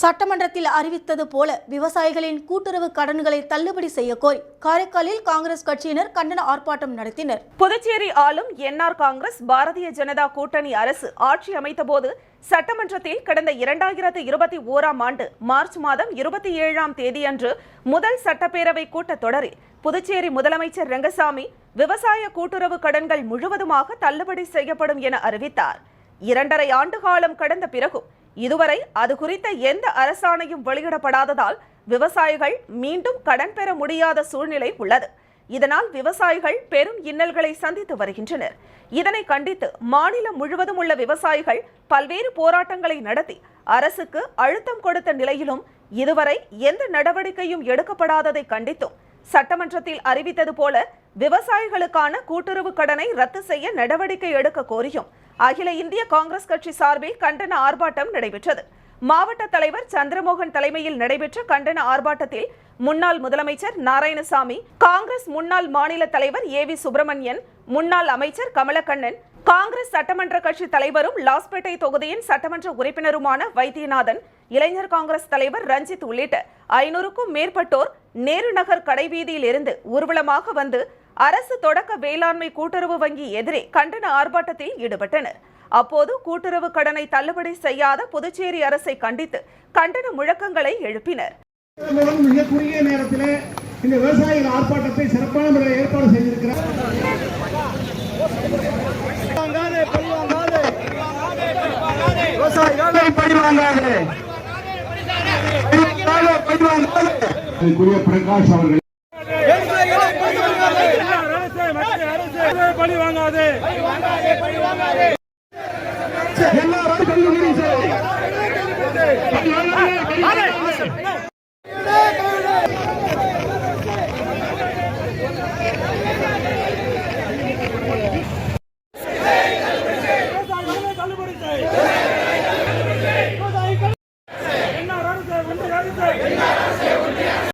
சட்டமன்றத்தில் அறிவித்தது போல விவசாயிகளின் கூட்டுறவு கடன்களை தள்ளுபடி செய்ய கோரி காரைக்காலில் காங்கிரஸ் கட்சியினர் கண்டன ஆர்ப்பாட்டம் நடத்தினர். புதுச்சேரி ஆளும் என்ஆர் காங்கிரஸ் பாரதிய ஜனதா கூட்டணி அரசு ஆட்சி அமைத்தபோது சட்டமன்றத்தில் கடந்த 2021ஆம் ஆண்டு மார்ச் மாதம் 27ஆம் தேதியன்று முதல் சட்டப்பேரவை கூட்டத்தொடரில் புதுச்சேரி முதலமைச்சர் ரங்கசாமி விவசாய கூட்டுறவு கடன்கள் முழுவதுமாக தள்ளுபடி செய்யப்படும் என அறிவித்தார். 2.5 ஆண்டு காலம் கடந்த பிறகும் இதுவரை அது குறித்த எந்த அரசாணையும் வெளியிடப்படாததால் விவசாயிகள் மீண்டும் கடன் பெற முடியாத சூழ்நிலை உள்ளது. இதனால் விவசாயிகள் பெரும் இன்னல்களை சந்தித்து வருகின்றனர். இதனை கண்டித்து மாநிலம் முழுவதும் உள்ள விவசாயிகள் பல்வேறு போராட்டங்களை நடத்தி அரசுக்கு அழுத்தம் கொடுத்த நிலையிலும் இதுவரை எந்த நடவடிக்கையும் எடுக்கப்படாததை கண்டித்தும் சட்டமன்றத்தில் அறிவித்தது போல விவசாயிகளுக்கான கூட்டுறவு கடனை ரத்து செய்ய நடவடிக்கை எடுக்க கோரியும் அகில இந்திய காங்கிரஸ் கட்சி சார்பில் கண்டன ஆர்ப்பாட்டம் நடைபெற்றது. மாவட்ட தலைவர் சந்திரமோகன் தலைமையில் நடைபெற்ற கண்டன ஆர்ப்பாட்டத்தில் முன்னாள் முதலமைச்சர் நாராயணசாமி, காங்கிரஸ் முன்னாள் மாநில தலைவர் ஏவி சுப்பிரமணியன், முன்னாள் அமைச்சர் கமலக்கண்ணன், காங்கிரஸ் சட்டமன்ற கட்சி தலைவரும் லாஸ்பேட்டை தொகுதியின் சட்டமன்ற உறுப்பினருமான வைத்தியநாதன், இளைஞர் காங்கிரஸ் தலைவர் ரஞ்சித் உள்ளிட்ட 500க்கும் மேற்பட்டோர் நேரு நகர் கடைவீதியில் இருந்து ஊர்வலமாக வந்து அரசு தொடக்க வேளாண்மை கூட்டுறவு வங்கி எதிரே கண்டன ஆர்ப்பாட்டத்தில் ஈடுபட்டனர். அப்போது கூட்டுறவு கடனை தள்ளுபடி செய்யாத புதுச்சேரி அரசை கண்டித்து கண்டன முழக்கங்களை எழுப்பினர். மிக குறுகிய நேரத்தில் இந்த விவசாயிகள் ஆர்ப்பாட்டத்தை சிறப்பான முறையில் ஏற்பாடு செய்திருக்கிறார். பிரகாஷ் அவர்கள் பழி வாங்காதே, எல்லாரும்